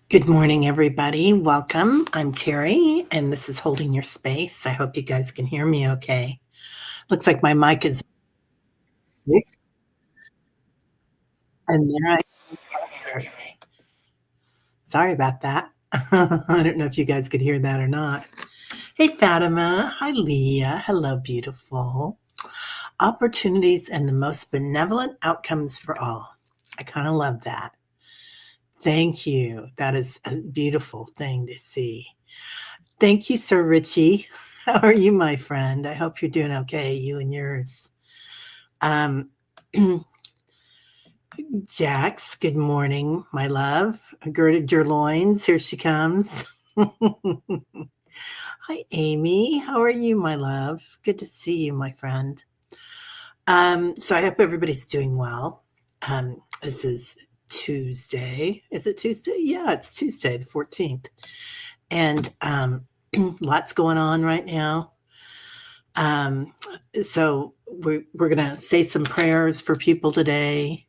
Good morning, everybody. Welcome. I'm Teri, and this is Holding Your Space. I hope you guys can hear me okay. Looks like my mic is and there I am. Sorry about that. I don't know if you guys could hear that or not. Hey, Fatima. Hi, Leah. Hello, beautiful. Opportunities and the most benevolent outcomes for all. I kind of love that. Thank you. That is a beautiful thing to see. Thank you, Sir Richie. How are you, my friend? I hope you're doing okay, you and yours. Um, Jax, good morning, my love. Girded your loins. Here she comes. Hi, Amy. How are you, my love? Good to see you, my friend. So I hope everybody's doing well. This is Tuesday. Is it Tuesday? Yeah, it's Tuesday, the 14th. And lots going on right now. So we're going to say some prayers for people today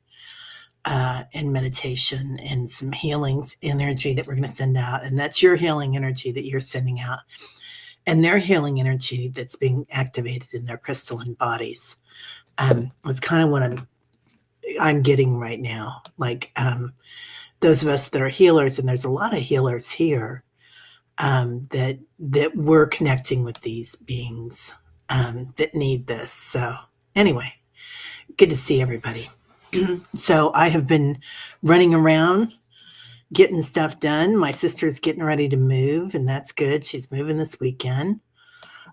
and meditation and some healings energy that we're going to send out. And that's your healing energy that you're sending out and their healing energy that's being activated in their crystalline bodies. It's kind of what I'm getting right now. Like those of us that are healers, and there's a lot of healers here that we're connecting with these beings that need this. So anyway, good to see everybody. So I have been running around getting stuff done. My sister's getting ready to move, and that's good. She's moving this weekend.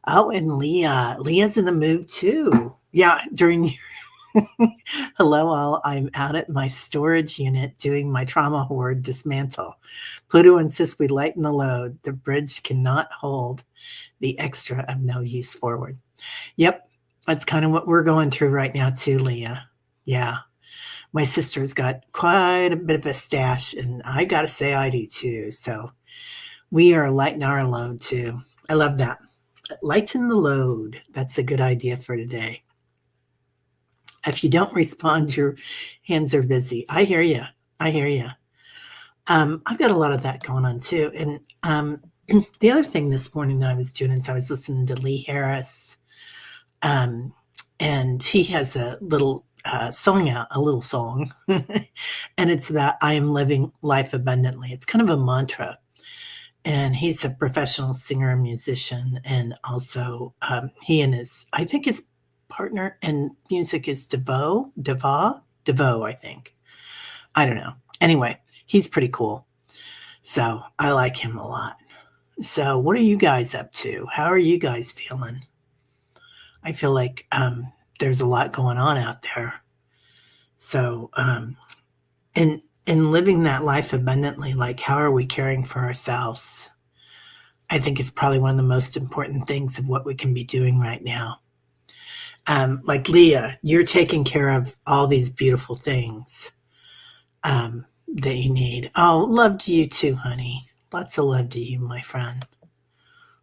Oh, and Leah's in the move too. Yeah, during hello all, I'm out at my storage unit doing my trauma hoard dismantle. Pluto insists we lighten the load. The bridge cannot hold the extra of no use forward. Yep, that's kind of what we're going through right now too, Leah. Yeah. My sister's got quite a bit of a stash, and I got to say I do too. So we are lightening our load too. I love that. Lighten the load. That's a good idea for today. If you don't respond, your hands are busy. I hear you. I hear you. I've got a lot of that going on too. And the other thing this morning that I was doing is I was listening to Lee Harris, and he has a little song out, a little song, and it's about I am living life abundantly. It's kind of a mantra. And he's a professional singer and musician, and also he and I think his partner in music is DeVoe, I think. I don't know. Anyway, he's pretty cool. So I like him a lot. So what are you guys up to? How are you guys feeling? I feel like there's a lot going on out there. So in living that life abundantly, like how are we caring for ourselves? I think is probably one of the most important things of what we can be doing right now. Like Leah, you're taking care of all these beautiful things that you need. Oh, love to you too, honey. Lots of love to you, my friend.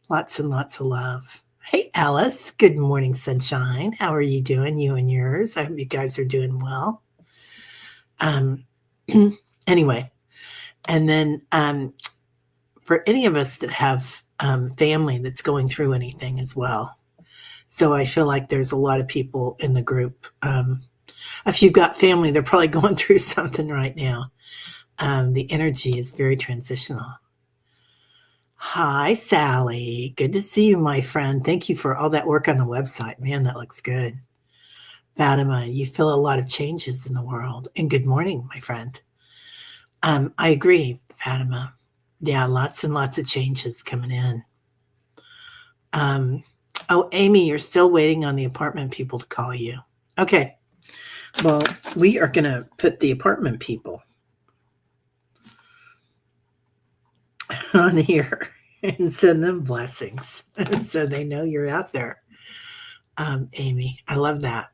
Lots and lots of love. Hey, Alice. Good morning, sunshine. How are you doing, you and yours? I hope you guys are doing well. Anyway, and then for any of us that have family that's going through anything as well. So I feel like there's a lot of people in the group. If you've got family, they're probably going through something right now. The energy is very transitional. Hi, Sally. Good to see you, my friend. Thank you for all that work on the website. Man, that looks good. Fatima, you feel a lot of changes in the world. And good morning, my friend. I agree, Fatima. Yeah, lots and lots of changes coming in. Oh, Amy, you're still waiting on the apartment people to call you. Okay. Well, we are going to put the apartment people on here and send them blessings so they know you're out there. Amy, I love that.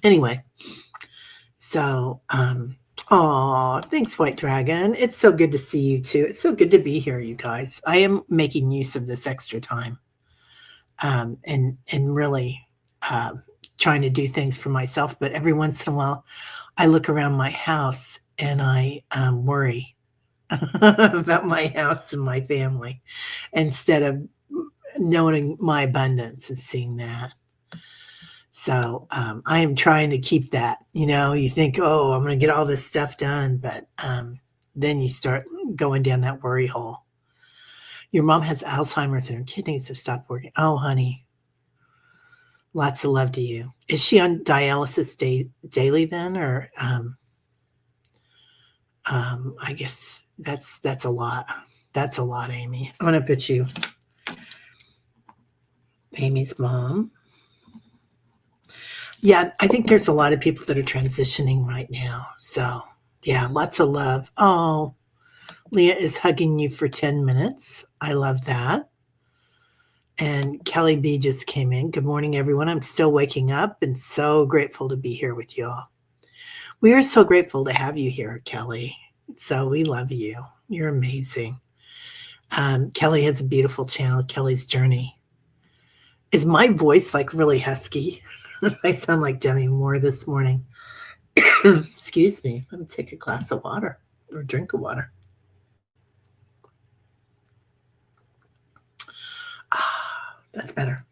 Anyway, so, thanks, White Dragon. It's so good to see you too. It's so good to be here, you guys. I am making use of this extra time, and really trying to do things for myself. But every once in a while, I look around my house and I worry. about my house and my family instead of knowing my abundance and seeing that. So I am trying to keep that. You think, oh, I'm going to get all this stuff done, but then you start going down that worry hole. Your mom has Alzheimer's and her kidneys have stopped working. Oh, honey, lots of love to you. Is she on dialysis daily then, or I guess that's a lot. That's a lot, Amy. I'm going to put you, Amy's mom. Yeah, I think there's a lot of people that are transitioning right now. So, yeah, lots of love. Oh, Leah is hugging you for 10 minutes. I love that. And Kelly B just came in. Good morning, everyone. I'm still waking up and so grateful to be here with you all. We are so grateful to have you here, Kelly. So we love you. You're amazing. Kelly has a beautiful channel, Kelly's Journey. Is my voice like really husky? I sound like Demi Moore this morning. Excuse me. Let me take a glass of water or drink of water. That's better.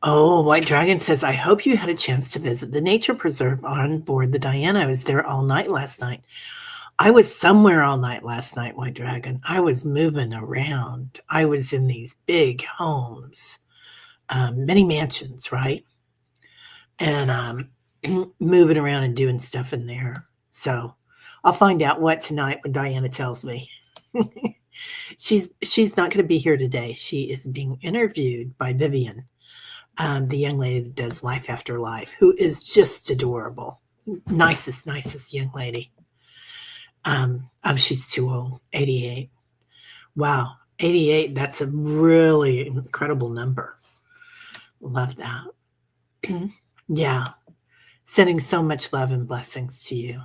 Oh, White Dragon says, I hope you had a chance to visit the nature preserve on board the Diana. I was there all night last night. I was somewhere all night last night, White Dragon. I was moving around. I was in these big homes, many mansions, right? And moving around and doing stuff in there. So I'll find out what tonight when Diana tells me. She's not going to be here today. She is being interviewed by Vivian, the young lady that does Life After Life, who is just adorable. Nicest young lady. She's too old, 88. Wow, 88, that's a really incredible number. Love that. Yeah, sending so much love and blessings to you.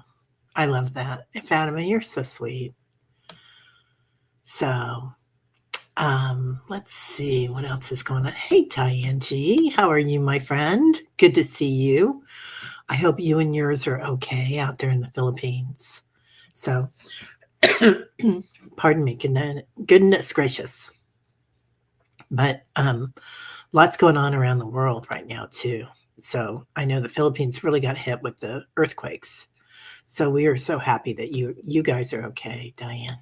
I love that. Fatima, you're so sweet. So, let's see what else is going on. Hey, Diane G, how are you, my friend? Good to see you. I hope you and yours are okay out there in the Philippines. So, pardon me, goodness gracious. But lots going on around the world right now, too. So I know the Philippines really got hit with the earthquakes. So we are so happy that you guys are okay, Diane.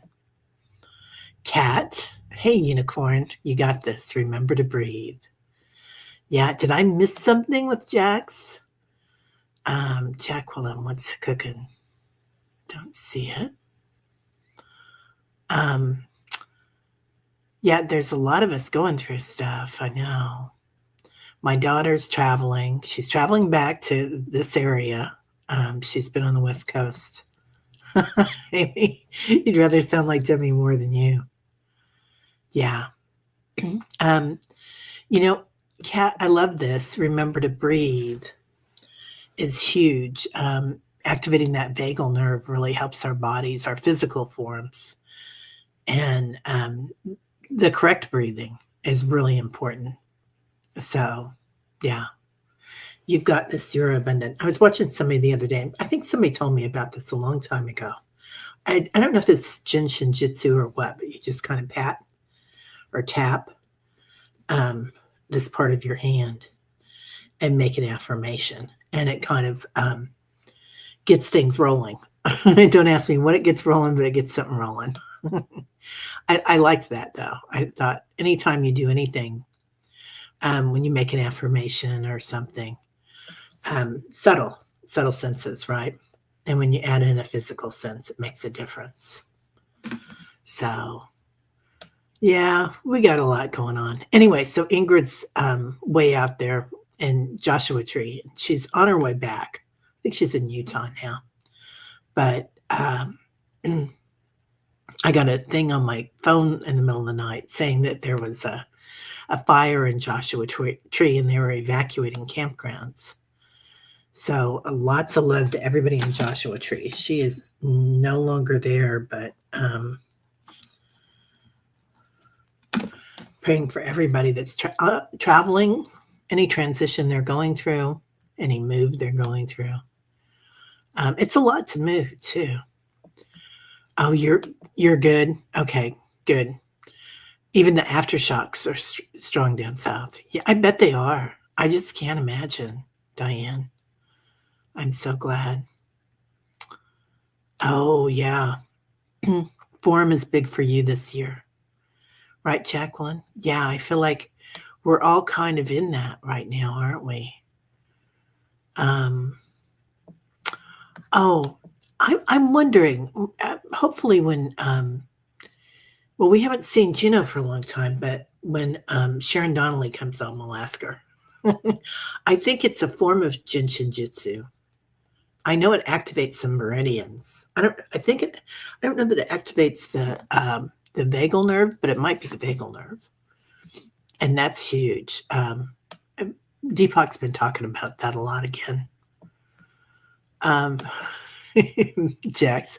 Kat, hey, Unicorn, you got this. Remember to breathe. Yeah, did I miss something with Jax? Jacqueline, what's cooking? Don't see it. Yeah, there's a lot of us going through stuff. I know. My daughter's traveling. She's traveling back to this area. She's been on the West Coast. Amy, you'd rather sound like Demi Moore than you. Yeah. Kat, I love this. Remember to breathe is huge. Activating that vagal nerve really helps our bodies, our physical forms. And the correct breathing is really important. So, yeah, you've got this. You're abundant. I was watching somebody the other day. I think somebody told me about this a long time ago. I don't know if it's Jin Shinjitsu or what, but you just kind of pat or tap this part of your hand and make an affirmation. And it kind of gets things rolling. Don't ask me what it gets rolling, but it gets something rolling. I liked that, though. I thought anytime you do anything, when you make an affirmation or something, subtle senses, right? And when you add in a physical sense, it makes a difference. So, yeah, we got a lot going on. Anyway, so Ingrid's way out there in Joshua Tree. She's on her way back. I think she's in Utah now. But I got a thing on my phone in the middle of the night saying that there was a fire in Joshua Tree and they were evacuating campgrounds. So lots of love to everybody in Joshua Tree. She is no longer there, but praying for everybody that's traveling, any transition they're going through, any move they're going through. It's a lot to move too. Oh, you're good. Okay, good. Even the aftershocks are strong down south. Yeah, I bet they are. I just can't imagine, Diane. I'm so glad. Oh, yeah. Forum is big for you this year, right, Jacqueline? Yeah, I feel like we're all kind of in that right now, aren't we? Um, oh, I'm wondering, hopefully when, well, we haven't seen Juno for a long time, but when Sharon Donnelly comes home, we'll ask her. I think it's a form of Jin Shinjutsu. I know it activates some meridians. I don't know that it activates the vagal nerve, but it might be the vagal nerve. And that's huge. Deepak's been talking about that a lot again. Jax,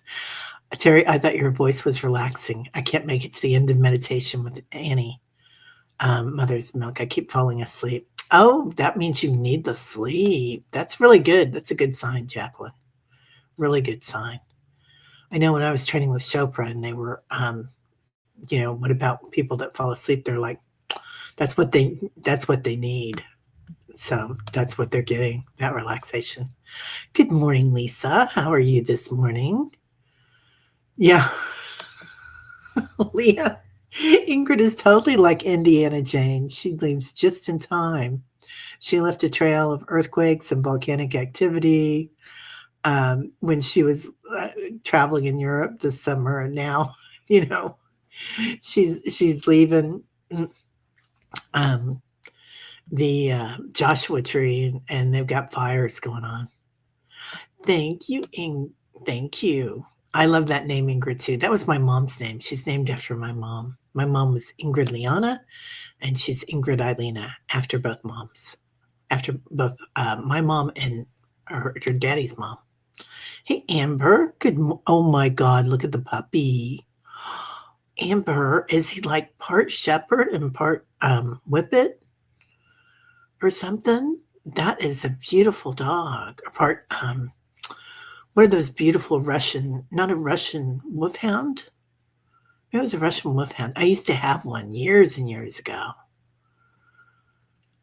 Teri, I thought your voice was relaxing. I can't make it to the end of meditation with Annie. Mother's milk. I keep falling asleep. Oh, that means you need the sleep. That's really good. That's a good sign, Jacqueline. Really good sign. I know when I was training with Chopra and they were, what about people that fall asleep? They're like, that's what they need. So that's what they're getting, that relaxation. Good morning, Lisa. How are you this morning? Yeah. Leah. Ingrid is totally like Indiana Jane. She leaves just in time. She left a trail of earthquakes and volcanic activity when she was traveling in Europe this summer, and now, she's leaving the Joshua tree, and they've got fires going on. Thank you, Thank you. I love that name, Ingrid, too. That was my mom's name. She's named after my mom. My mom was Ingrid Liana, and she's Ingrid Eilina after both moms. After both my mom and her daddy's mom. Hey, Amber. Oh, my God. Look at the puppy. Amber, is he like part shepherd and part whippet or something? That is a beautiful dog. Or part, what are those beautiful Russian, not a Russian wolfhound? It was a Russian wolfhound. I used to have one years and years ago.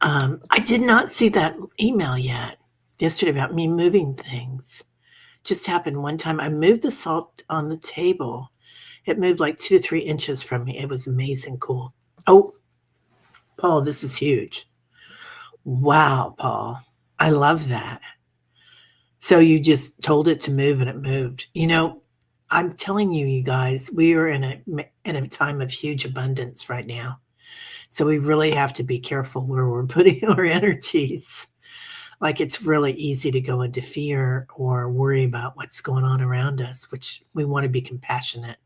I did not see that email yet yesterday about me moving things. Just happened one time. I moved the salt on the table. It moved like 2 to 3 inches from me. It was amazing cool. Oh, Paul, this is huge. Wow, Paul. I love that. So you just told it to move and it moved. I'm telling you, you guys, we are in a time of huge abundance right now. So we really have to be careful where we're putting our energies. Like, it's really easy to go into fear or worry about what's going on around us, which we want to be compassionate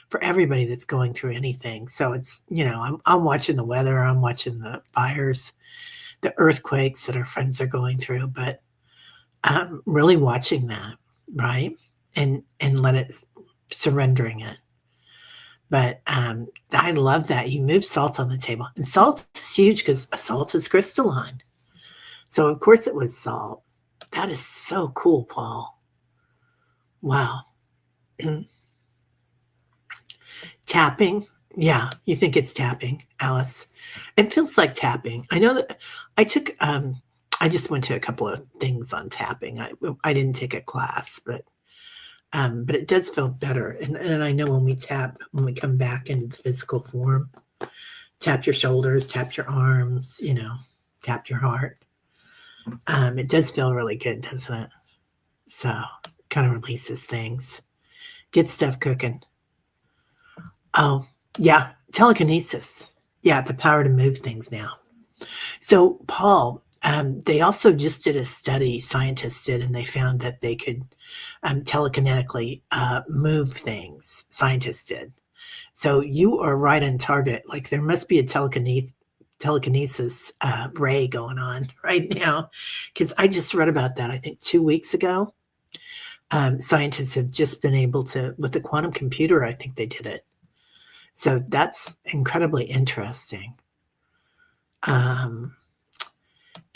for everybody that's going through anything. So it's, I'm watching the weather, I'm watching the fires, the earthquakes that our friends are going through, but I'm really watching that, right? And let it, surrendering it. But I love that you move salt on the table, and salt is huge because salt is crystalline. So of course it was salt. That is so cool, Paul. Wow. Tapping. Yeah, you think it's tapping, Alice. It feels like tapping. I know that I took, I just went to a couple of things on tapping. I didn't take a class, but it does feel better. And I know when we tap, when we come back into the physical form, tap your shoulders, tap your arms, tap your heart. It does feel really good, doesn't it? So it kind of releases things. Get stuff cooking. Oh, yeah. Telekinesis. Yeah, the power to move things now. So, Paul, they also just did a study, scientists did, and they found that they could telekinetically move things. Scientists did. So you are right on target. Like, there must be a telekinesis ray going on right now, because I just read about that, I think 2 weeks ago. Scientists have just been able to, with the quantum computer, I think they did it. So that's incredibly interesting.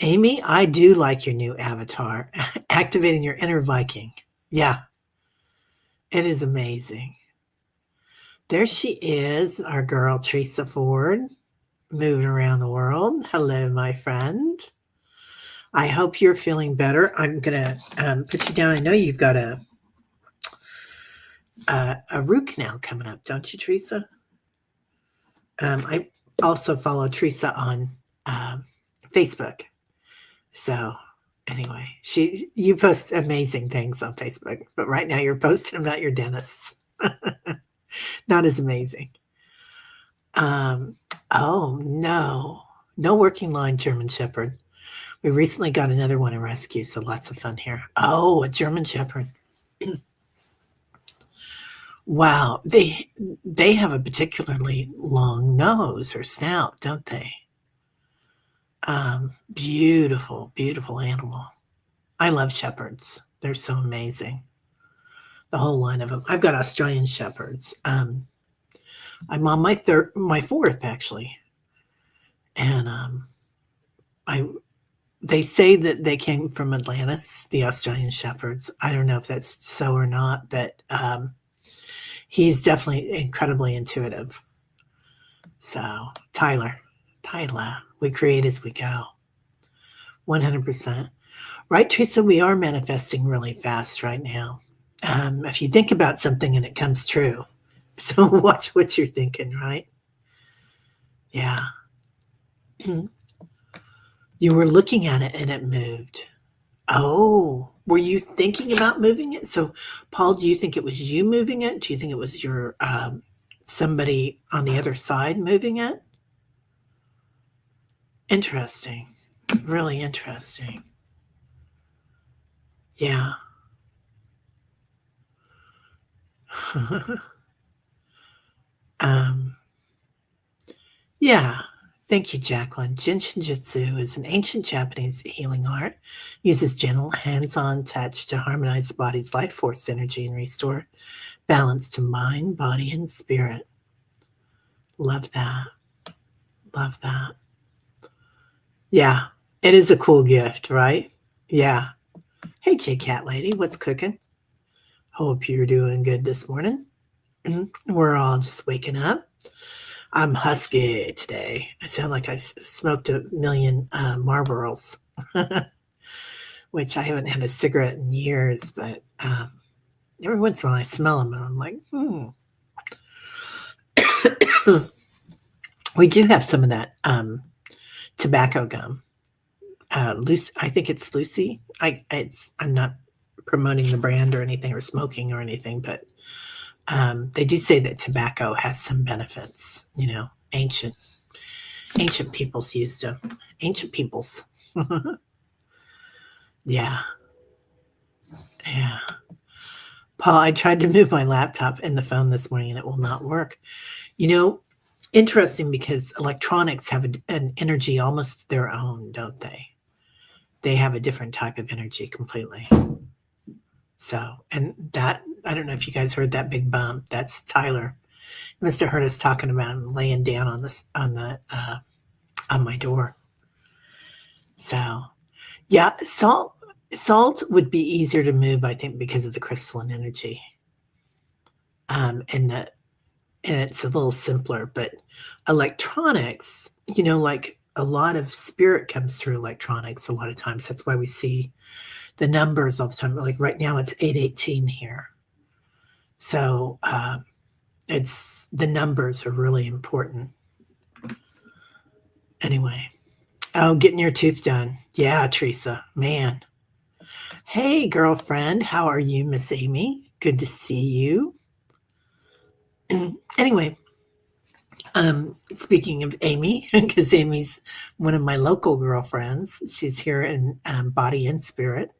Amy, I do like your new avatar, activating your inner Viking. Yeah, it is amazing. There she is, our girl Teresa Ford, moving around the world. Hello, my friend. I hope you're feeling better. I'm gonna put you down. I know you've got a root canal coming up, don't you, Teresa? I also follow Teresa on Facebook. So anyway, you post amazing things on Facebook, but right now you're posting about your dentist. Not as amazing. Um, oh no, no working line German Shepherd. We recently got another one in rescue, so lots of fun here. Oh, a German Shepherd. Wow, they have a particularly long nose or snout, don't they? Beautiful, beautiful animal. I love shepherds. They're so amazing. The whole line of them. I've got Australian shepherds. I'm on my fourth actually, and I they say that they came from Atlantis, the Australian shepherds. I don't know if that's so or not, but he's definitely incredibly intuitive. So Tyler, we create as we go. 100%. Right, Teresa, we are manifesting really fast right now. If you think about something and it comes true, so watch what you're thinking, right? Yeah. You were looking at it and it moved. Oh, were you thinking about moving it? So, Paul, do you think it was you moving it? Do you think it was your somebody on the other side moving it? Interesting. Really interesting. Yeah. um, yeah. Thank you, Jacqueline. Jinshin Jitsu is an ancient Japanese healing art. Uses gentle, hands-on touch to harmonize the body's life force energy and restore balance to mind, body, and spirit. Love that. Love that. Yeah, it is a cool gift, right? Yeah. Hey, J Cat Lady, what's cooking? Hope you're doing good this morning. We're all just waking up. I'm husky today. I sound like I smoked a million Marlboros, which I haven't had a cigarette in years, but every once in a while I smell them and I'm like, We do have some of that tobacco gum. Lucy, I think it's Lucy. I'm not promoting the brand or anything or smoking or anything, but they do say that tobacco has some benefits. Ancient peoples used them. Ancient peoples. Yeah, yeah. Paul, I tried to move my laptop and the phone this morning and it will not work. You know, interesting because electronics have an energy almost their own, don't they? They have a different type of energy completely. So, and that, I don't know if you guys heard that big bump. That's Tyler. You must have heard us talking about him laying down on my door. So, yeah, salt would be easier to move, I think, because of the crystalline energy. And it's a little simpler, but electronics, like a lot of spirit comes through electronics a lot of times. That's why we see the numbers all the time. Like right now it's 818 here. So it's the numbers are really important. Anyway. Oh, getting your tooth done. Yeah, Teresa. Man. Hey, girlfriend. How are you, Miss Amy? Good to see you. Anyway, speaking of Amy, because Amy's one of my local girlfriends. She's here in body and spirit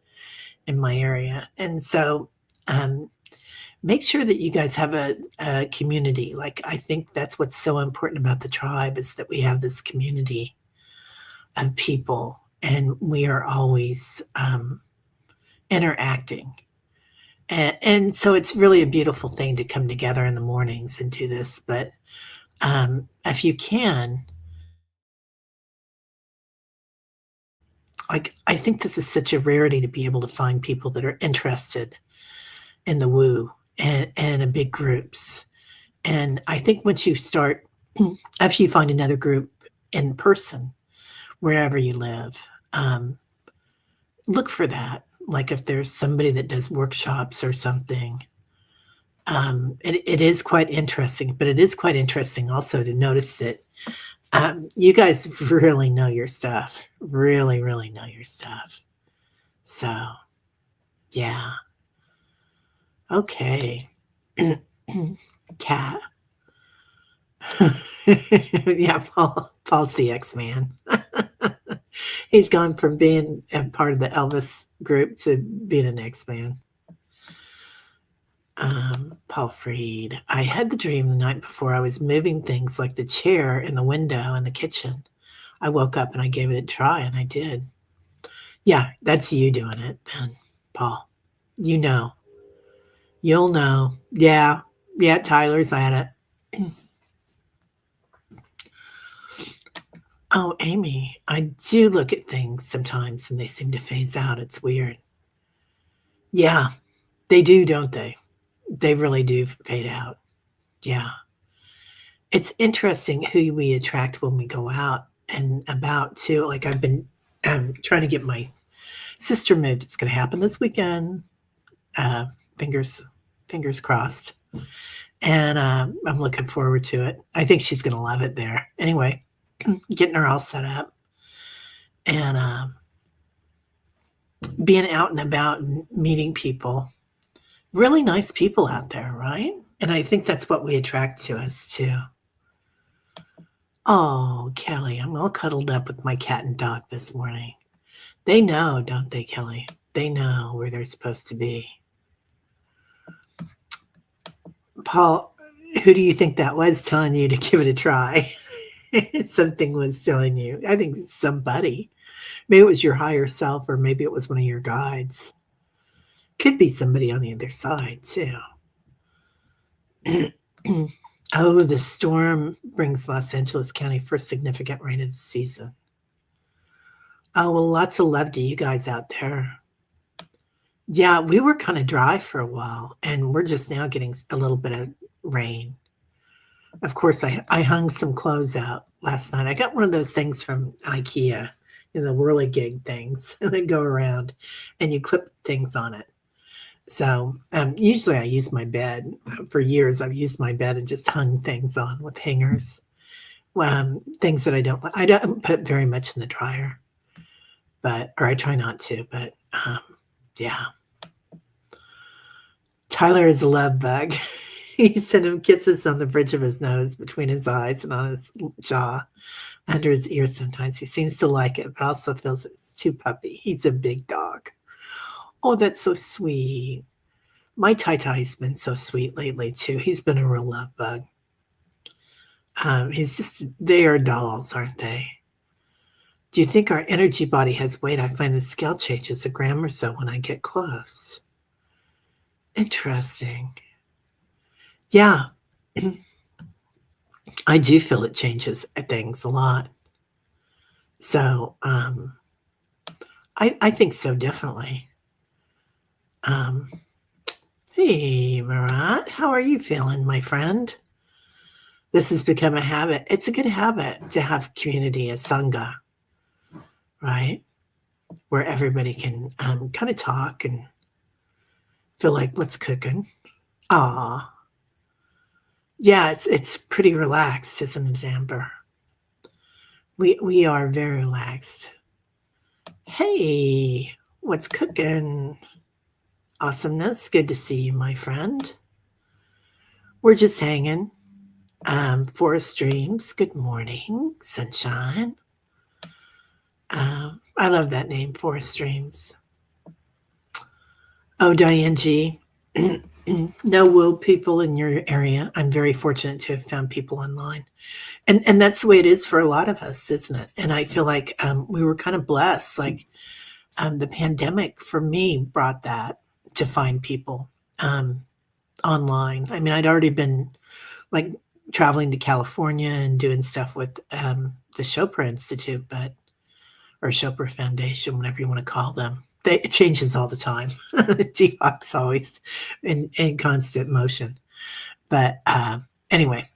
in my area. And so make sure that you guys have a community. Like, I think that's what's so important about the tribe is that we have this community of people and we are always interacting. And so it's really a beautiful thing to come together in the mornings and do this. But if you can, like, I think this is such a rarity to be able to find people that are interested in the woo and in big groups. And I think once you start, after you find another group in person, wherever you live, look for that. Like if there's somebody that does workshops or something, it is quite interesting, but it is quite interesting also to notice that you guys really know your stuff, really, really know your stuff. So, yeah. Okay. Cat. Yeah, Paul's the X-Man. He's gone from being a part of the Elvis group to being an X-Man. Paul Freed. I had the dream the night before I was moving things like the chair in the window in the kitchen. I woke up and I gave it a try, and I did. Yeah, that's you doing it then, Paul. You know. You'll know. Yeah. Yeah, Tyler's at it. Oh, Amy, I do look at things sometimes and they seem to phase out. It's weird. Yeah, they do, don't they? They really do fade out. Yeah. It's interesting who we attract when we go out and about too. Like I've been trying to get my sister moved. It's going to happen this weekend. Uh, fingers crossed. And I'm looking forward to it. I think she's going to love it there. Anyway, getting her all set up and being out and about and meeting people. Really nice people out there, right? And I think that's what we attract to us too. Oh, Kelly, I'm all cuddled up with my cat and dog this morning. They know, don't they, Kelly? They know where they're supposed to be. Paul, who do you think that was telling you to give it a try? Something was telling you. I think it's somebody. Maybe it was your higher self, or maybe it was one of your guides. Could be somebody on the other side, too. Oh, the storm brings Los Angeles County first significant rain of the season. Oh, well, lots of love to you guys out there. Yeah, we were kind of dry for a while, and we're just now getting a little bit of rain. Of course, I hung some clothes out last night. I got one of those things from IKEA, the whirligig things that go around, and you clip things on it. So usually I use my bed. For years, I've used my bed and just hung things on with hangers. Things that I don't put very much in the dryer, or I try not to. But yeah, Tyler is a love bug. He sent him kisses on the bridge of his nose, between his eyes, and on his jaw, under his ear sometimes. He seems to like it, but also feels it's too puppy. He's a big dog. Oh, that's so sweet. My Tai-Tai's been so sweet lately, too. He's been a real love bug. They are dolls, aren't they? Do you think our energy body has weight? I find the scale changes a gram or so when I get close. Interesting. Yeah. I do feel it changes things a lot. So I think so, definitely. Hey, Marat, how are you feeling, my friend? This has become a habit. It's a good habit to have community, a sangha, right? Where everybody can kind of talk and feel like what's cooking. Aw. Yeah, it's pretty relaxed, isn't it, Amber? We are very relaxed. Hey, what's cooking? Awesomeness. Good to see you, my friend. We're just hanging. Forest Dreams. Good morning, sunshine. I love that name, Forest Dreams. Oh, Diane G. No woo people in your area. I'm very fortunate to have found people online. And that's the way it is for a lot of us, isn't it? And I feel like we were kind of blessed. Like the pandemic for me brought that to find people online. I mean, I'd already been like traveling to California and doing stuff with the Chopra Institute, but or Chopra Foundation, whatever you want to call them. It changes all the time. Deepak's always in constant motion. But anyway,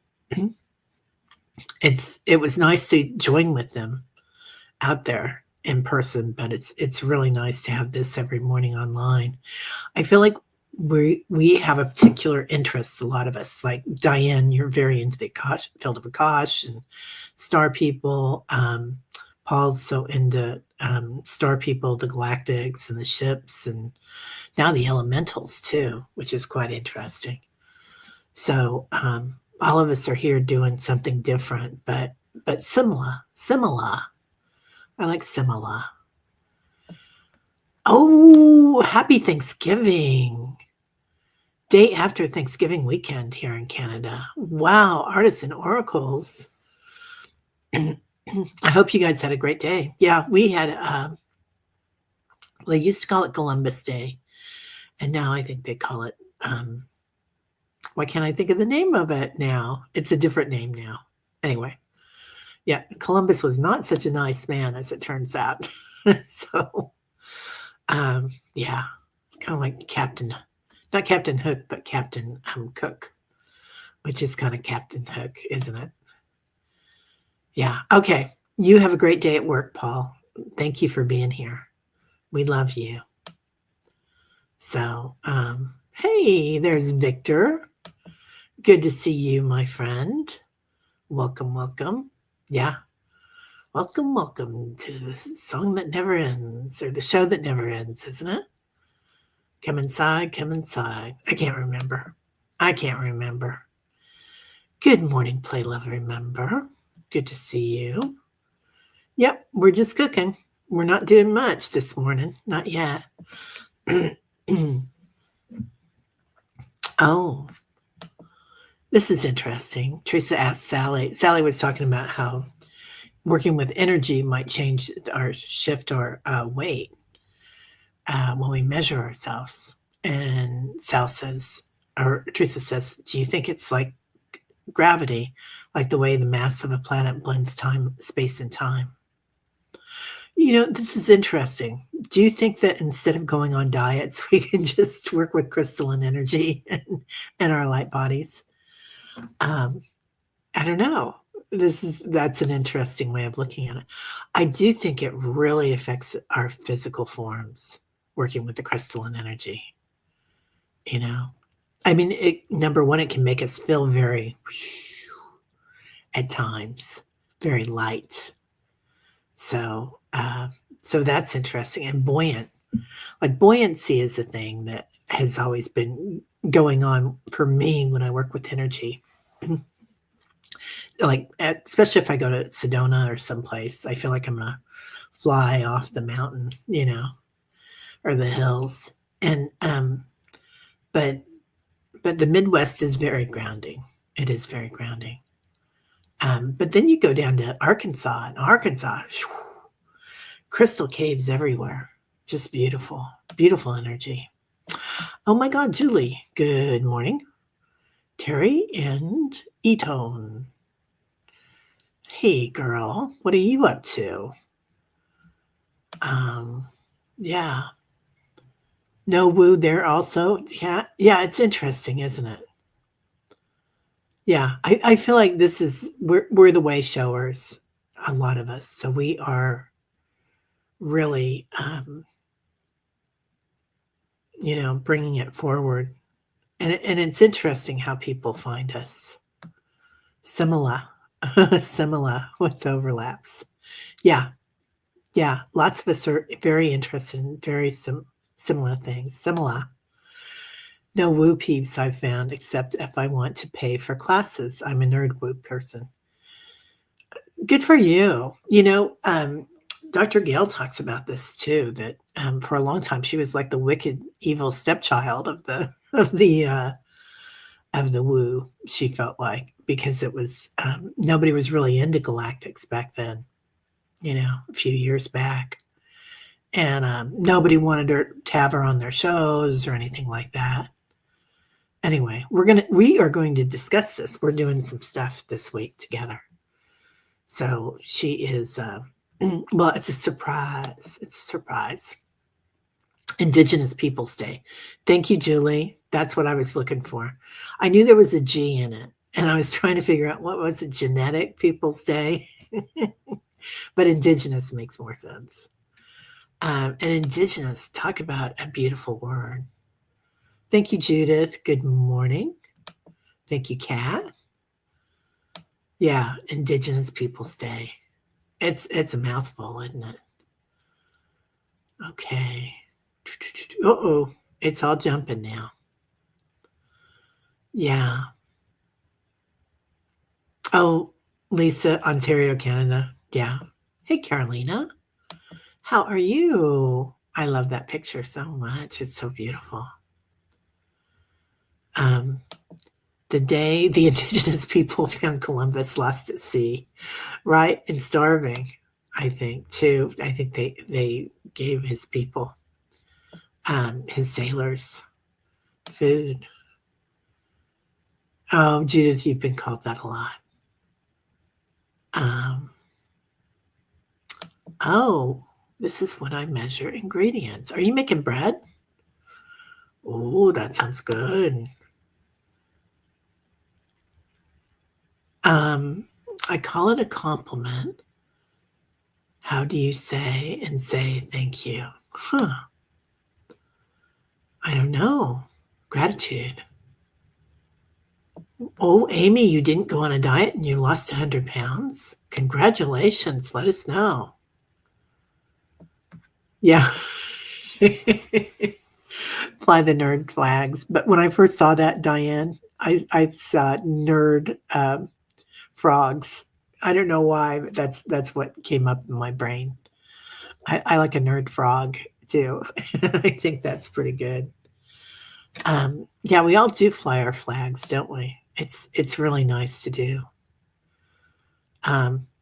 it was nice to join with them out there in person, but it's really nice to have this every morning online. I feel like we have a particular interest, a lot of us. Like Diane, you're very into the field of Akash and star people. Paul's so into star people, the galactics and the ships, and now the elementals too, which is quite interesting. So all of us are here doing something different, but similar. I like similar. Oh, happy Thanksgiving. Day after Thanksgiving weekend here in Canada. Wow, Artists and Oracles. I hope you guys had a great day. Yeah, we had, they used to call it Columbus Day, and now I think they call it, why can't I think of the name of it now? It's a different name now. Anyway, yeah, Columbus was not such a nice man, as it turns out. So, yeah, kind of like not Captain Hook, but Captain Cook, which is kind of Captain Hook, isn't it? Yeah. Okay. You have a great day at work, Paul. Thank you for being here. We love you. So, hey, there's Victor. Good to see you, my friend. Welcome. Yeah. Welcome to the song that never ends, or the show that never ends, isn't it? Come inside. I can't remember. Good morning, Play Love Remember. Good to see you. Yep, we're just cooking. We're not doing much this morning. Not yet. Oh, this is interesting. Teresa asked Sally. Sally was talking about how working with energy might shift our weight when we measure ourselves. And Teresa says, do you think it's like gravity, like the way the mass of a planet blends space and time? This is interesting. Do you think that instead of going on diets, we can just work with crystalline energy and our light bodies? I don't know. That's an interesting way of looking at it. I do think it really affects our physical forms, working with the crystalline energy. I mean, number one, it can make us feel very, at times, very light. So that's interesting, and buoyant. Like buoyancy is a thing that has always been going on for me when I work with energy. Like, especially if I go to Sedona or someplace, I feel like I'm gonna fly off the mountain, or the hills. And but the Midwest is very grounding. It is very grounding. But then you go down to Arkansas, crystal caves everywhere. Just beautiful energy. Oh my God, Julie. Good morning. Teri and Etone. Hey girl, what are you up to? Yeah. No woo there also. Yeah, it's interesting, isn't it? Yeah, I feel like we're the way showers, a lot of us. So we are really, bringing it forward. And it's interesting how people find us. Similar. What's overlaps? Yeah. Lots of us are very interested in very similar things. Similar. No woo peeps I've found, except if I want to pay for classes. I'm a nerd woo person. Good for you. Dr. Gail talks about this too, that for a long time she was like the wicked, evil stepchild of the woo, she felt like, because it was nobody was really into galactics back then, a few years back. And nobody wanted to have her on their shows or anything like that. Anyway, we are going to discuss this. We're doing some stuff this week together. So she is Well, it's a surprise. It's a surprise. Indigenous Peoples Day. Thank you, Julie. That's what I was looking for. I knew there was a G in it, and I was trying to figure out what was it, Genetic Peoples Day? But Indigenous makes more sense. And Indigenous, talk about a beautiful word. Thank you, Judith. Good morning. Thank you, Kat. Yeah, Indigenous Peoples Day. It's a mouthful, isn't it? Okay. Uh-oh, it's all jumping now. Yeah. Oh, Lisa, Ontario, Canada. Yeah. Hey, Carolina. How are you? I love that picture so much. It's so beautiful. The day the indigenous people found Columbus lost at sea, right? And starving, I think, too. I think they gave his people, his sailors, food. Oh, Judith, you've been called that a lot. Oh, this is when I measure ingredients. Are you making bread? Oh, that sounds good. I call it a compliment. How do you say and say thank you? Huh. I don't know. Gratitude. Oh, Amy, you didn't go on a diet and you lost 100 pounds? Congratulations. Let us know. Yeah. Fly the nerd flags. But when I first saw that, Diane, I saw nerd frogs. I don't know why, but that's what came up in my brain. I like a nerd frog too. I think that's pretty good. Yeah, we all do fly our flags, don't we? It's really nice to do.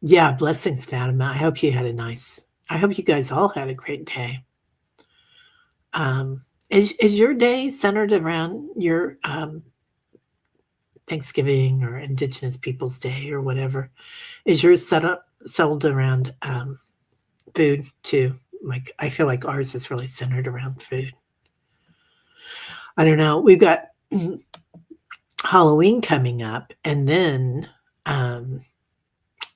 Yeah, blessings, Fatima. I hope you had a nice. I hope you guys all had a great day. Is your day centered around your Thanksgiving or Indigenous Peoples Day or whatever? Is yours settled around food too? Like I feel like ours is really centered around food. I don't know. We've got Halloween coming up, and then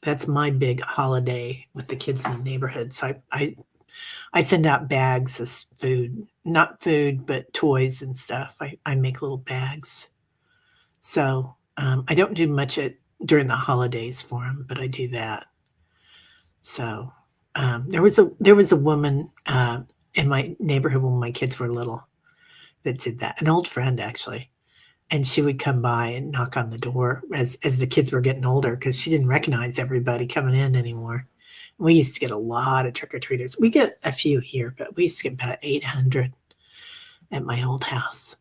that's my big holiday with the kids in the neighborhood. So I send out bags of food, not food, but toys and stuff. I make little bags. So I don't do much during the holidays for them, but I do that. So there was a woman in my neighborhood when my kids were little that did that. An old friend actually, and she would come by and knock on the door as the kids were getting older because she didn't recognize everybody coming in anymore. We used to get a lot of trick-or-treaters. We get a few here, but we used to get about 800 at my old house.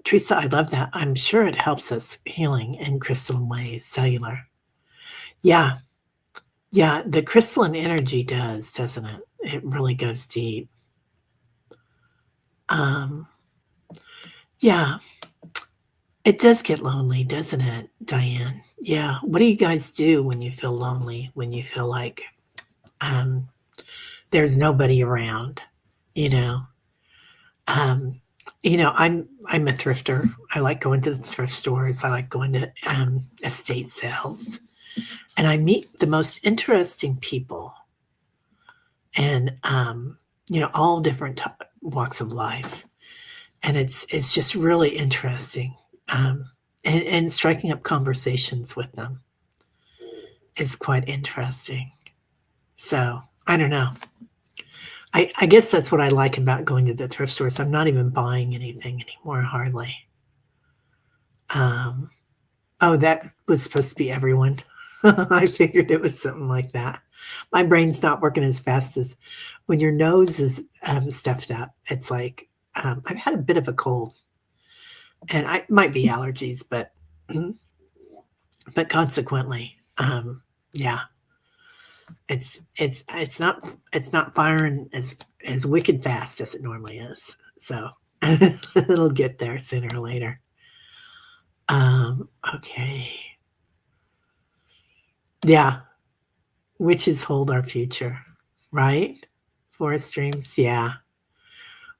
Teresa, I love that. I'm sure it helps us healing in crystalline ways, cellular. Yeah. Yeah, the crystalline energy does, doesn't it? It really goes deep. Yeah. It does get lonely, doesn't it, Diane? Yeah. What do you guys do when you feel lonely, when you feel like there's nobody around, you know? I'm a thrifter. I like going to the thrift stores. I like going to estate sales. And I meet the most interesting people and all different walks of life. And it's just really interesting. And striking up conversations with them is quite interesting. So I don't know. I guess that's what I like about going to the thrift stores. I'm not even buying anything anymore, hardly. Oh, that was supposed to be everyone. I figured it was something like that. My brain's not working as fast as when your nose is stuffed up. It's like I've had a bit of a cold, and I might be allergies, but consequently, yeah, it's not firing as wicked fast as it normally is. So it'll get there sooner or later. Okay. Yeah. witches hold our future, right? Forest dreams, yeah,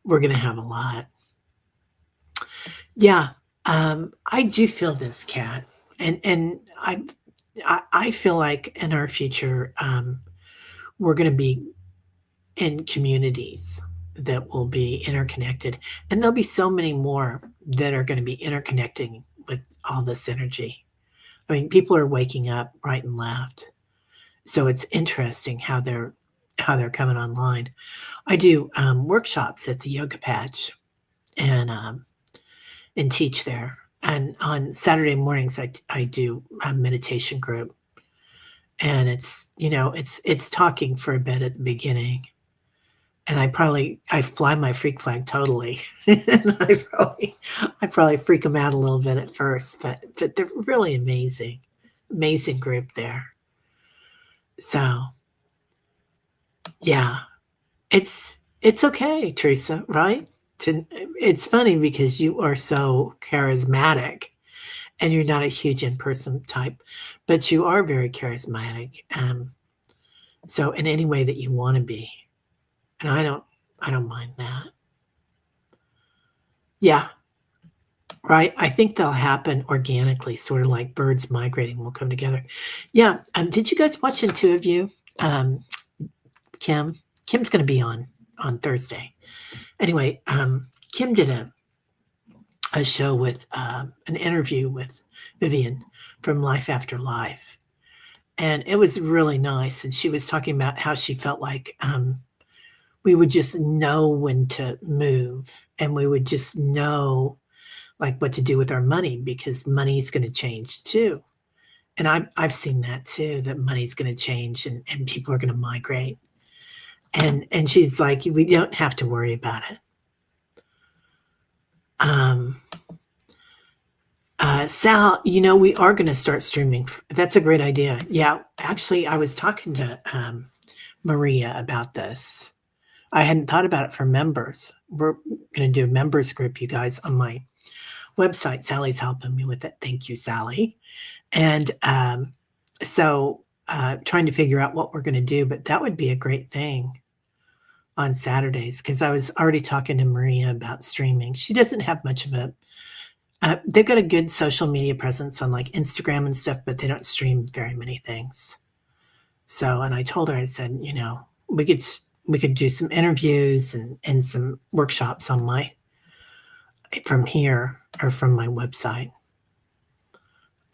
we're gonna have a lot. Yeah, I do feel this, Kat, and I feel like in our future, we're gonna be in communities that will be interconnected, and there'll be so many more that are gonna be interconnecting with all this energy. I mean, people are waking up right and left, so it's interesting how they're coming online. I do, workshops at the yoga patch and, and teach there, and on Saturday mornings, I do a meditation group, and it's, it's talking for a bit at the beginning, and I fly my freak flag totally, and I probably freak them out a little bit at first, but they're really amazing, amazing group there. So, yeah, it's okay, Teresa, right? It's funny because you are so charismatic, and you're not a huge in-person type, but you are very charismatic, so in any way that you wanna be, and I don't mind that. Yeah, right, I think they'll happen organically, sorta like birds migrating will come together. Yeah, did you guys watch In 2 of You? Um, Kim? Kim's gonna be on Thursday. Anyway, Kim did a show with, an interview with Vivian from Life After Life, and it was really nice, and she was talking about how she felt like, we would just know when to move, and we would just know, like, what to do with our money because money's gonna change too, and I've seen that too, that money's gonna change and people are gonna migrate, and she's like, "We don't have to worry about it." Um, Sal, we are gonna start streaming. That's a great idea. Yeah, actually, I was talking to, Maria about this. I hadn't thought about it for members. We're gonna do a members group, you guys, on my website. Sally's helping me with it. Thank you, Sally. And, so, trying to figure out what we're gonna do, but that would be a great thing on Saturdays because I was already talking to Maria about streaming. She doesn't have much of a they've got a good social media presence on, like, Instagram and stuff, but they don't stream very many things. So, and I told her, I said, we could do some interviews and some workshops on my from here or from my website.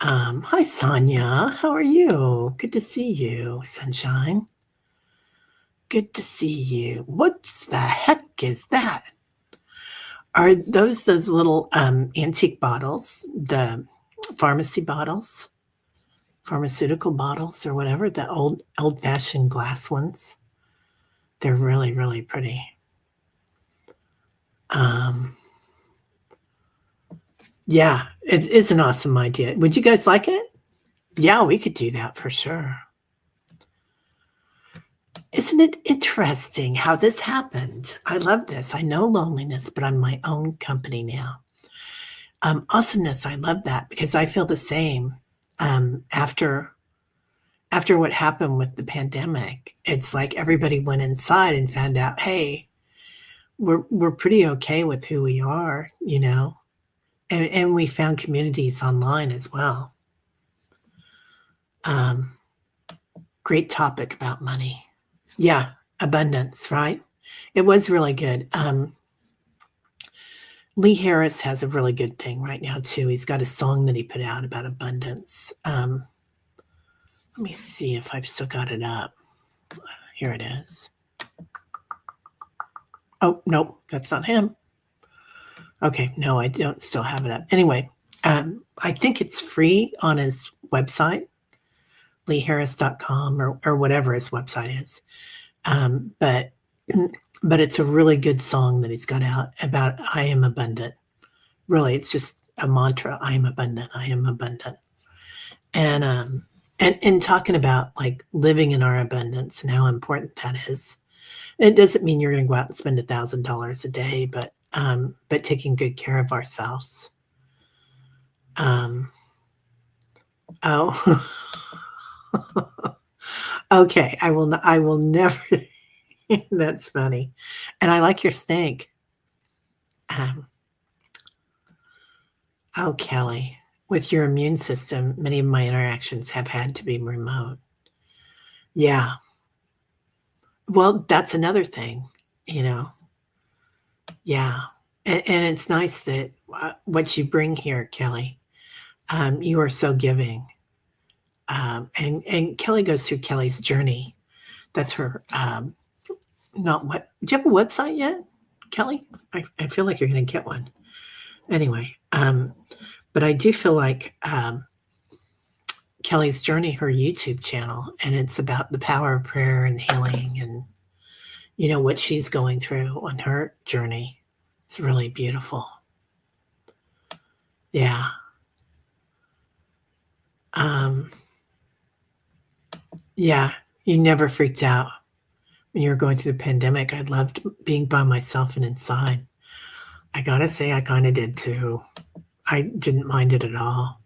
Hi, Sonia. How are you? Good to see you, sunshine. Good to see you. What the heck is that? Are those little antique bottles, the pharmacy bottles, pharmaceutical bottles or whatever, the old-fashioned glass ones? They're really, really pretty. Um, yeah, it's an awesome idea. Would you guys like it? Yeah, we could do that for sure. Isn't it interesting how this happened? I love this. I know loneliness, but I'm my own company now. Awesomeness, I love that because I feel the same. After what happened with the pandemic, it's like everybody went inside and found out, hey, we're pretty okay with who we are, and we found communities online as well. Um, Great topic about money. Yeah, abundance, right? It was really good. Lee Harris has a really good thing right now too. He's got a song that he put out about abundance. Let me see if I've still got it up. Here it is. Oh, nope, that's not him. Okay, no, I don't still have it up. Anyway, I think it's free on his website, leeharris.com or whatever his website is. But it's a really good song that he's got out about I am abundant. Really, it's just a mantra. I am abundant. I am abundant. And talking about like living in our abundance and how important that is. It doesn't mean you're going to go out and spend $1,000 a day, but taking good care of ourselves. Oh, Okay, I will never. That's funny. And I like your snake. Um, oh, Kelly, with your immune system, many of my interactions have had to be remote. Yeah. Well, that's another thing, you know. Yeah. And it's nice that what you bring here, Kelly, you are so giving. And Kelly goes through Kelly's journey. That's her. Not what? Do you have a website yet, Kelly? I feel like you're going to get one. Anyway, but I do feel like Kelly's journey, her YouTube channel, and it's about the power of prayer and healing, and what she's going through on her journey. It's really beautiful. Yeah. Yeah. You never freaked out when you were going through the pandemic. I loved being by myself and inside. I gotta say, I kind of did too. I didn't mind it at all.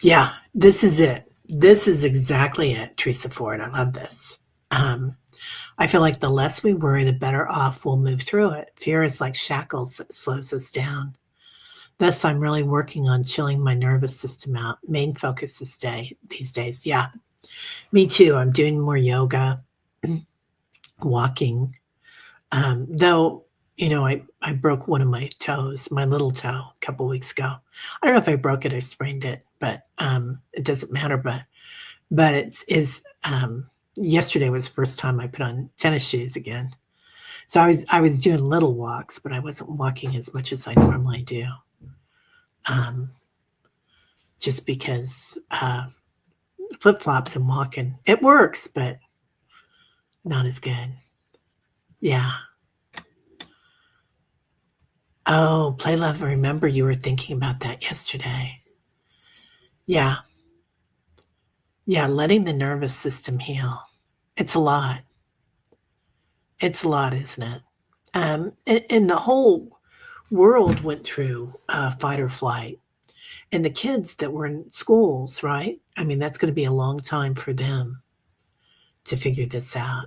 Yeah, this is it. This is exactly it, Teresa Ford. I love this. I feel like the less we worry, the better off we'll move through it. Fear is like shackles that slows us down. Thus, I'm really working on chilling my nervous system out. Main focus these days. Yeah, me too. I'm doing more yoga, walking. Though, I broke one of my toes, my little toe, a couple weeks ago. I don't know if I broke it or sprained it, but it doesn't matter. But it's yesterday was the first time I put on tennis shoes again. So I was doing little walks, but I wasn't walking as much as I normally do. Just because flip-flops and walking, it works, but not as good. Yeah. Oh, Play Love, remember you were thinking about that yesterday. Yeah. Yeah, letting the nervous system heal. It's a lot. It's a lot, isn't it? And the whole world went through fight or flight. And the kids that were in schools, right? I mean, that's going to be a long time for them to figure this out.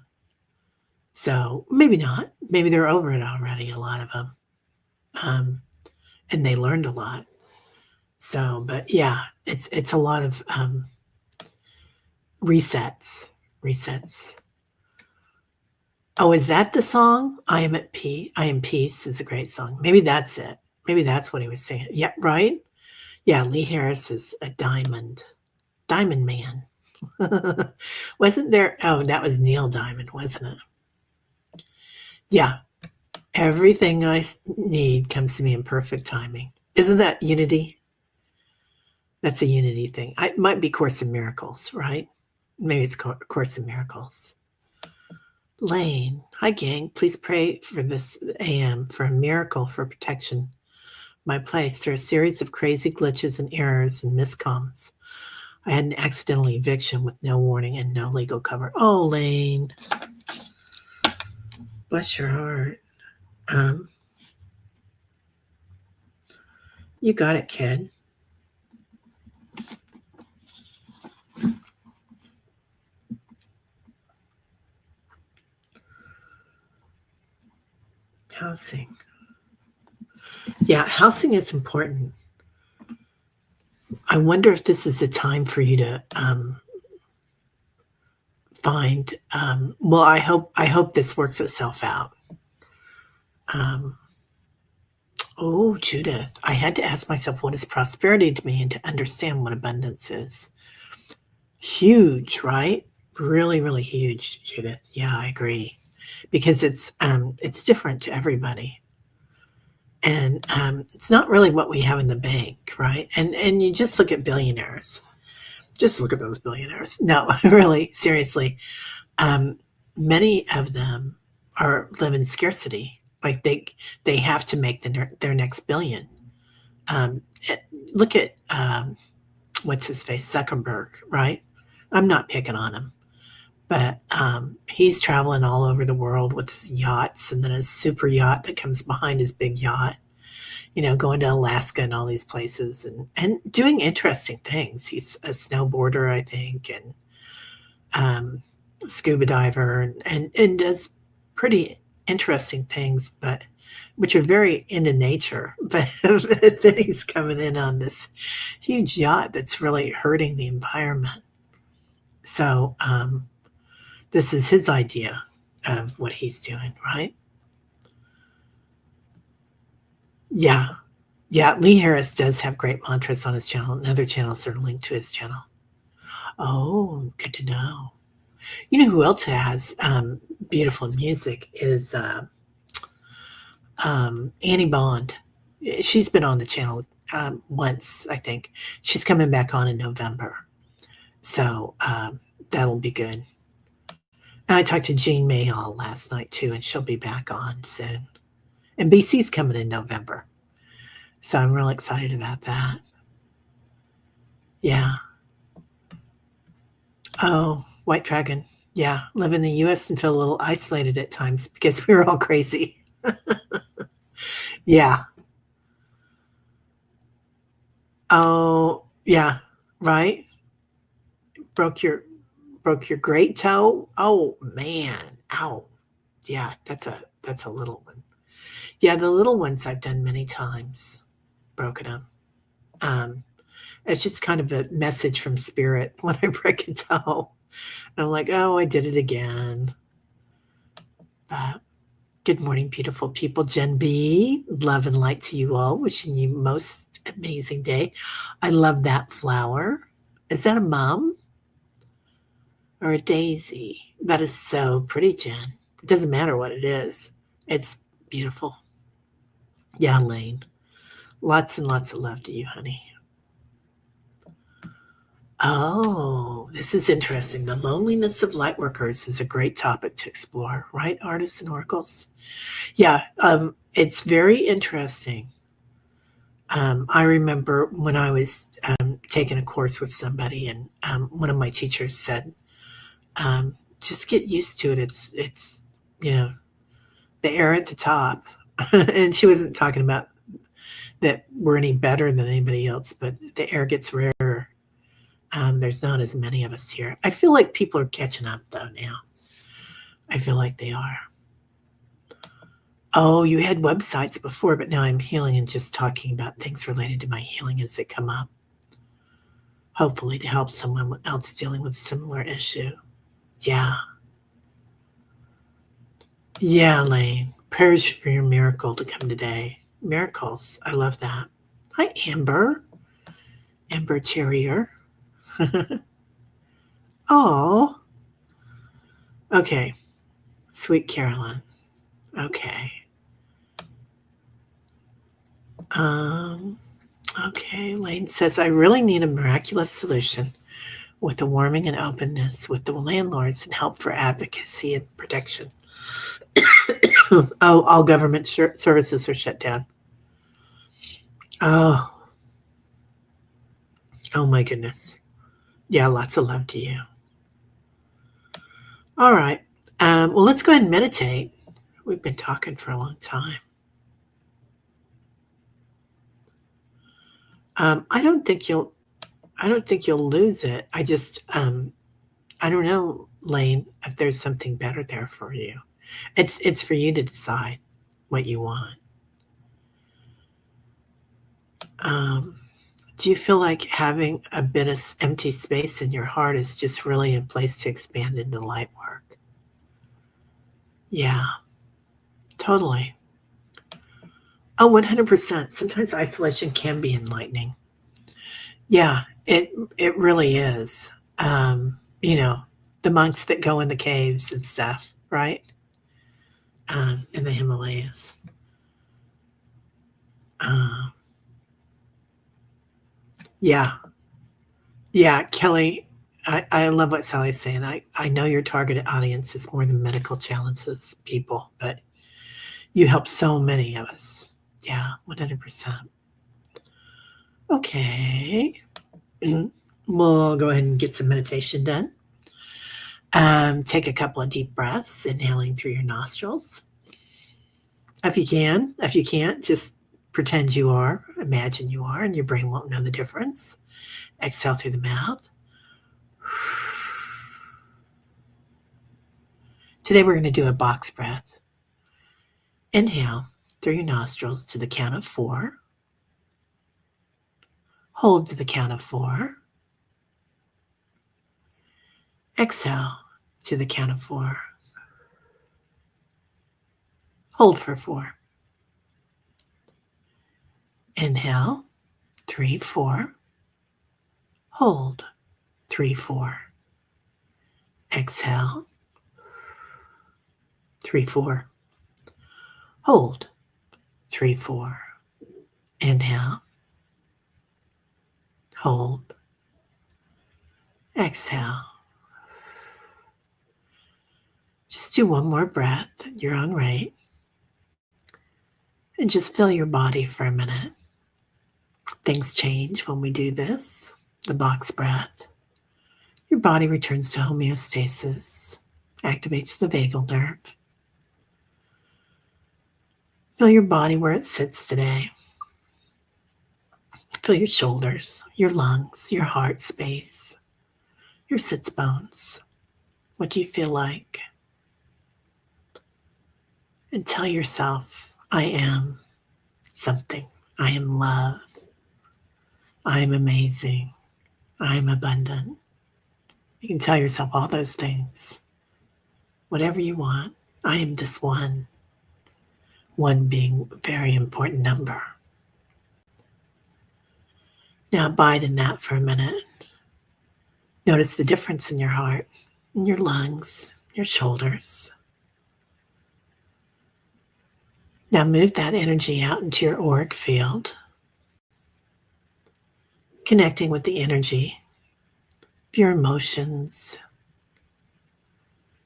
So maybe not. Maybe they're over it already, a lot of them. And they learned a lot. So, but yeah, it's a lot of resets. Oh, is that the song? I am at peace. I am peace is a great song. Maybe that's it. Maybe that's what he was saying. Yeah, right? Yeah, Lee Harris is a diamond man. Wasn't there? Oh, that was Neil Diamond, wasn't it? Yeah. Everything I need comes to me in perfect timing. Isn't that unity? That's a unity thing. It might be Course in Miracles, right? Maybe it's Course in Miracles. Lane, hi gang. Please pray for this AM for a miracle for protection. My place through a series of crazy glitches and errors and miscoms. I had an accidental eviction with no warning and no legal cover. Oh, Lane. Bless your heart. You got it, kid. Housing. Yeah, housing is important. I wonder if this is a time for you to find. Well, I hope this works itself out. Oh, Judith, I had to ask myself, what is prosperity to me, and to understand what abundance is. Huge, right? Really, really huge, Judith. Yeah, I agree. Because it's different to everybody. And it's not really what we have in the bank, right? And you just look at billionaires. Just look at those billionaires. No, really, seriously. Many of them live in scarcity. Like they have to make their next billion. Look at what's his face, Zuckerberg, right? I'm not picking on him, but he's traveling all over the world with his yachts, and then his super yacht that comes behind his big yacht. Going to Alaska and all these places and doing interesting things. He's a snowboarder, I think, scuba diver and does pretty interesting things, but which are very into nature. But then he's coming in on this huge yacht that's really hurting the environment. So this is his idea of what he's doing, right? Yeah. Yeah, Lee Harris does have great mantras on his channel and other channels that are linked to his channel. Oh, good to know. You know who else has beautiful music is Annie Bond. She's been on the channel once, I think. She's coming back on in November. So that'll be good. And I talked to Jean Mayall last night too, and she'll be back on soon. And BC's coming in November. So I'm real excited about that. Yeah. Oh, White Dragon. Yeah. Live in the US and feel a little isolated at times because we're all crazy. Yeah. Oh, yeah. Right. Broke your great toe. Oh man. Ow. Yeah, that's a little one. Yeah, the little ones I've done many times. Broken them. Um, it's just kind of a message from spirit when I break a toe. I'm like, oh, I did it again. But good morning, beautiful people. Jen B, love and light to you all. Wishing you most amazing day. I love that flower. Is that a mum or a daisy? That is so pretty, Jen. It doesn't matter what it is. It's beautiful. Yeah, Lane. Lots and lots of love to you, honey. Oh, this is interesting. The loneliness of light workers is a great topic to explore, right, artists and oracles? Yeah, it's very interesting. I remember when I was taking a course with somebody, and one of my teachers said, "Just get used to it. It's the air at the top," and she wasn't talking about that we're any better than anybody else, but the air gets rarer. There's not as many of us here. I feel like people are catching up though now. I feel like they are. Oh, you had websites before, but now I'm healing and just talking about things related to my healing as they come up. Hopefully to help someone else dealing with a similar issue. Yeah. Yeah, Lane. Prayers for your miracle to come today. Miracles. I love that. Hi, Amber. Amber Terrier. Oh. Okay. Sweet Carolyn. Okay. Okay, Lane says, I really need a miraculous solution with the warming and openness with the landlords and help for advocacy and protection. Oh, all government services are shut down. Oh my goodness. Yeah, lots of love to you. All right. Well, let's go ahead and meditate. We've been talking for a long time. I don't think you'll lose it. I just, I don't know, Lane, if there's something better there for you. It's for you to decide what you want. Do you feel like having a bit of empty space in your heart is just really a place to expand into light work? Yeah, totally. Oh, 100%. Sometimes isolation can be enlightening. Yeah, it really is. The monks that go in the caves and stuff, right? In the Himalayas. Yeah. Yeah, Kelly, I love what Sally's saying. I know your targeted audience is more than medical challenges people, but you help so many of us. Yeah, 100%. Okay. We'll go ahead and get some meditation done. Take a couple of deep breaths, inhaling through your nostrils. If you can. If you can't, just pretend you are, imagine you are, and your brain won't know the difference. Exhale through the mouth. Today we're going to do a box breath. Inhale through your nostrils to the count of 4. Hold to the count of 4. Exhale to the count of 4. Hold for 4. Inhale, 3, 4. Hold, 3, 4. Exhale, 3, 4. Hold, 3, 4. Inhale, hold, exhale. Just do one more breath at your own rate. And just feel your body for a minute. Things change when we do this, the box breath. Your body returns to homeostasis, activates the vagal nerve. Feel your body where it sits today. Feel your shoulders, your lungs, your heart space, your sits bones. What do you feel like? And tell yourself, I am something. I am love. I am amazing. I am abundant. You can tell yourself all those things. Whatever you want. I am this one. One being a very important number. Now abide in that for a minute. Notice the difference in your heart, in your lungs, your shoulders. Now move that energy out into your auric field, connecting with the energy of your emotions,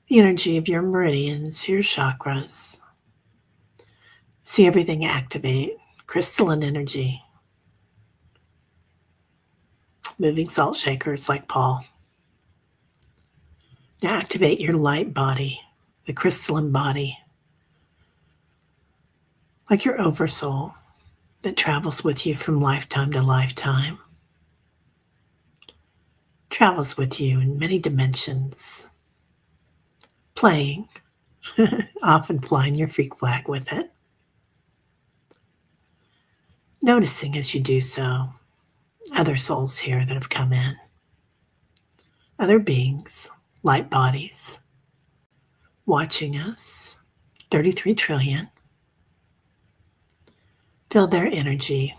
the energy of your meridians, your chakras. See everything activate, crystalline energy. Moving salt shakers like Paul. Now activate your light body, the crystalline body, like your oversoul that travels with you from lifetime to lifetime. Travels with you in many dimensions, playing, often flying your freak flag with it. Noticing as you do so, other souls here that have come in, other beings, light bodies, watching us, 33 trillion. Feel their energy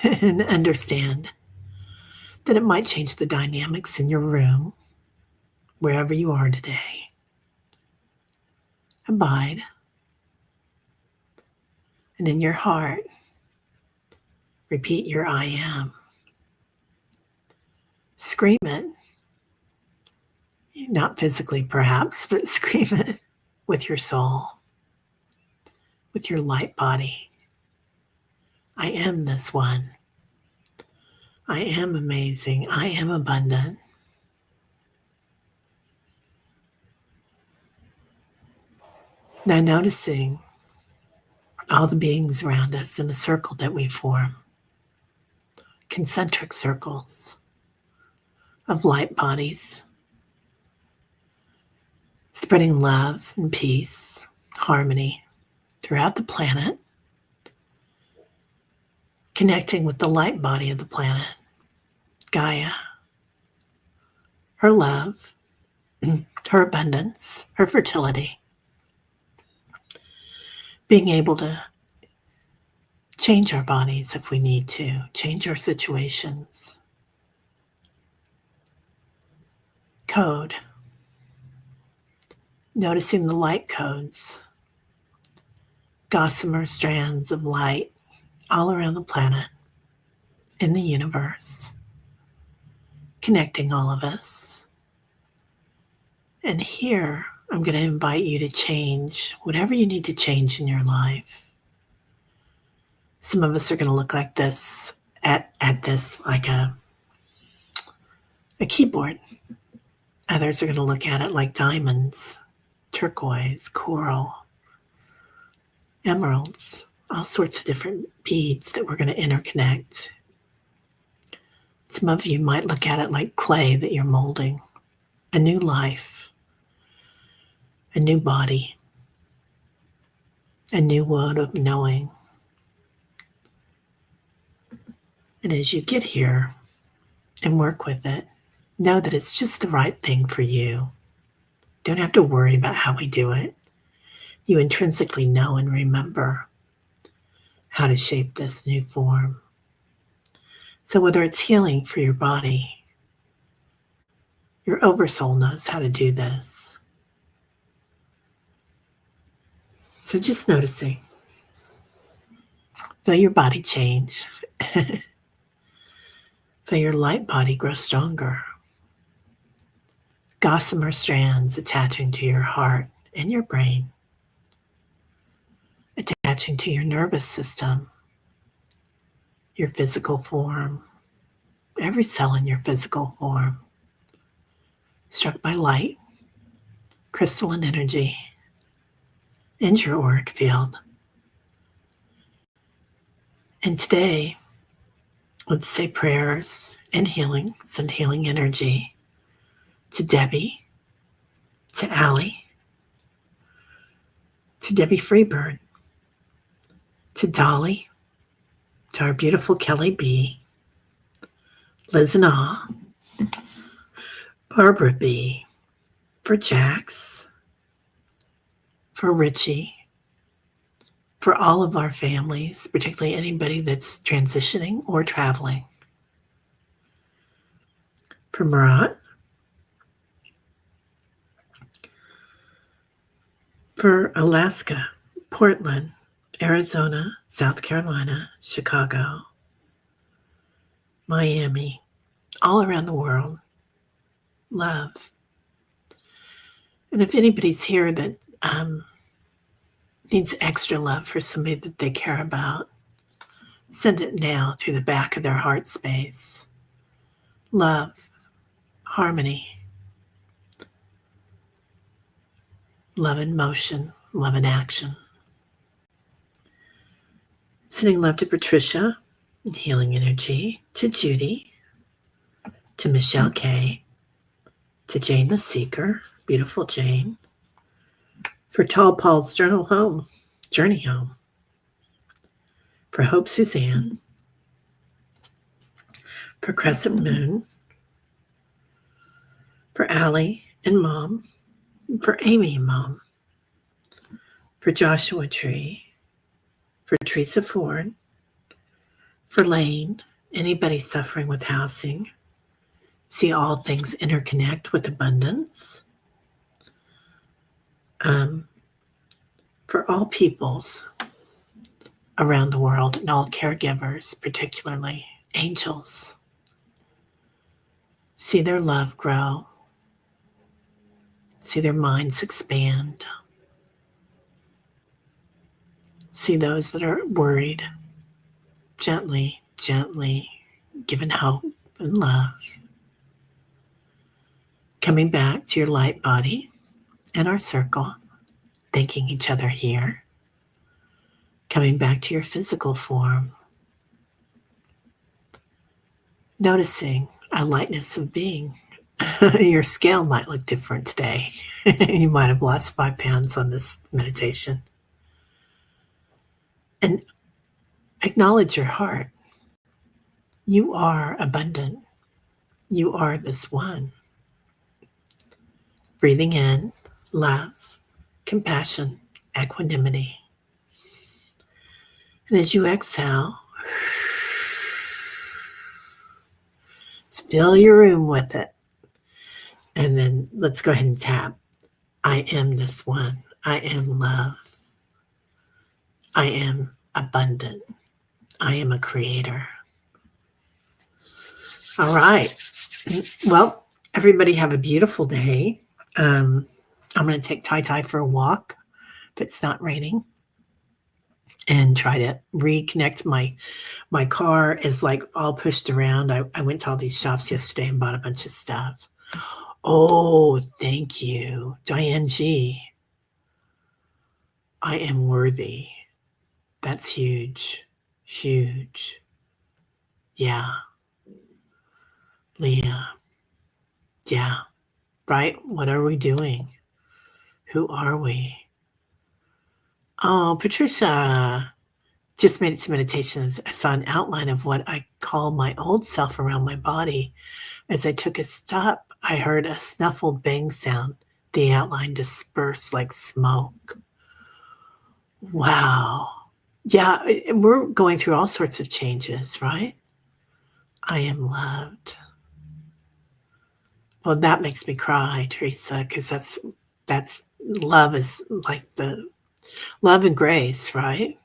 and understand that it might change the dynamics in your room, wherever you are today. Abide. And in your heart, repeat your I am. Scream it. Not physically perhaps, but scream it with your soul, with your light body. I am this one. I am amazing. I am abundant. Now noticing all the beings around us in the circle that we form, concentric circles of light bodies, spreading love and peace, harmony throughout the planet, connecting with the light body of the planet, Gaia, her love, her abundance, her fertility, being able to change our bodies if we need to, change our situations. Code. Noticing the light codes, gossamer strands of light all around the planet, in the universe, connecting all of us. And here, I'm going to invite you to change whatever you need to change in your life. Some of us are going to look like this, at this, like a keyboard. Others are going to look at it like diamonds, turquoise, coral, emeralds, all sorts of different beads that we're going to interconnect. Some of you might look at it like clay that you're molding, a new life, a new body, a new world of knowing. And as you get here and work with it, know that it's just the right thing for you. Don't have to worry about how we do it. You intrinsically know and remember how to shape this new form. So whether it's healing for your body, your oversoul knows how to do this. So just noticing. Feel your body change. Feel your light body grow stronger. Gossamer strands attaching to your heart and your brain, attaching to your nervous system, your physical form, every cell in your physical form, struck by light, crystalline energy, and your auric field. And today, let's say prayers and healing, send healing energy to Debbie, to Allie, to Debbie Freebird, to Dolly, to our beautiful Kelly B, Liz and Ah, Barbara B, for Jax, for Richie, for all of our families, particularly anybody that's transitioning or traveling, for Murat, for Alaska, Portland, Arizona, South Carolina, Chicago, Miami, all around the world. Love. And if anybody's here that needs extra love for somebody that they care about, send it now through the back of their heart space. Love, harmony, love in motion, love in action. Sending love to Patricia, healing energy, to Judy, to Michelle K, to Jane the Seeker, beautiful Jane, for Tall Paul's journey home, for Hope Suzanne, for Crescent Moon, for Allie and Mom, for Amy and Mom, for Joshua Tree, for Teresa Ford, for Lane, anybody suffering with housing. See all things interconnect with abundance. For all peoples around the world and all caregivers, particularly angels. See their love grow. See their minds expand. See those that are worried, gently, gently given hope and love. Coming back to your light body and our circle, thanking each other here. Coming back to your physical form. Noticing a lightness of being. Your scale might look different today. You might have lost 5 pounds on this meditation. And acknowledge your heart. You are abundant. You are this one. Breathing in, love, compassion, equanimity. And as you exhale, fill your room with it. And then let's go ahead and tap. I am this one. I am love. I am abundant. I am a creator. All right. Well, everybody have a beautiful day. I'm going to take Tai for a walk if it's not raining and try to reconnect. My car is like all pushed around. I went to all these shops yesterday and bought a bunch of stuff. Oh, thank you, Diane G. I am worthy. That's huge. Huge. Yeah. Leah. Yeah. Right? What are we doing? Who are we? Oh, Patricia just made it to meditation. I saw an outline of what I call my old self around my body. As I took a step, I heard a snuffled bang sound. The outline dispersed like smoke. Wow. Yeah, we're going through all sorts of changes, right? I am loved. Well, that makes me cry, Teresa, because that's love is like the love and grace, right?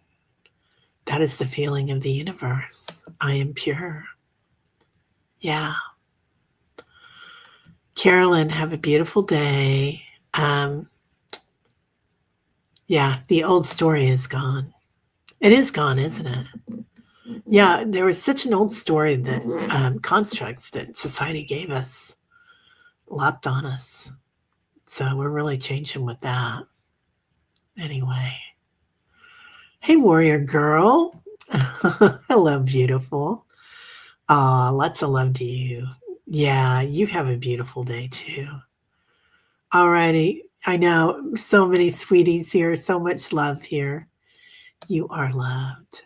That is the feeling of the universe. I am pure. Yeah. Carolyn, have a beautiful day. Yeah, the old story is gone. It is gone, isn't it? Yeah, there was such an old story that constructs that society gave us lopped on us. So we're really changing with that. Anyway. Hey, warrior girl. Hello, beautiful. Lots of love to you. Yeah, you have a beautiful day too. All righty. I know so many sweeties here, so much love here. You are loved.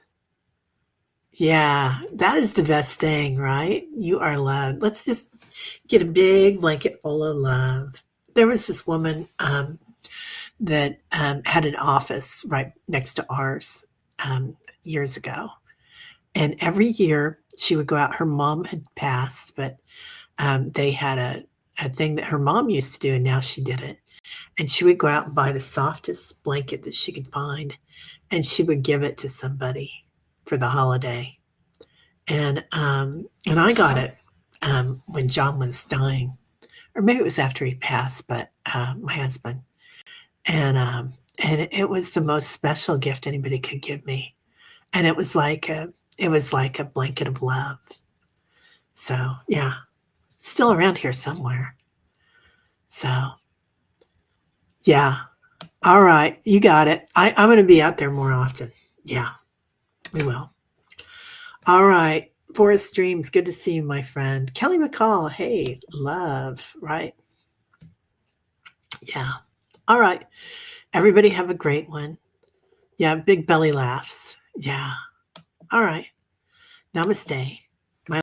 Yeah, that is the best thing, right? You are loved. Let's just get a big blanket full of love. There was this woman that had an office right next to ours years ago. And every year she would go out. Her mom had passed, but they had a thing that her mom used to do, and now she did it. And she would go out and buy the softest blanket that she could find, and she would give it to somebody for the holiday. And I got it when John was dying, or maybe it was after he passed, but my husband. And it was the most special gift anybody could give me. And it was like a blanket of love. So yeah, still around here somewhere. So yeah. All right, you got it. I'm going to be out there more often. Yeah, we will. All right, Forest Dreams, good to see you, my friend. Kelly McCall, hey, love, right? Yeah. All right, everybody have a great one. Yeah, big belly laughs. Yeah. All right. Namaste.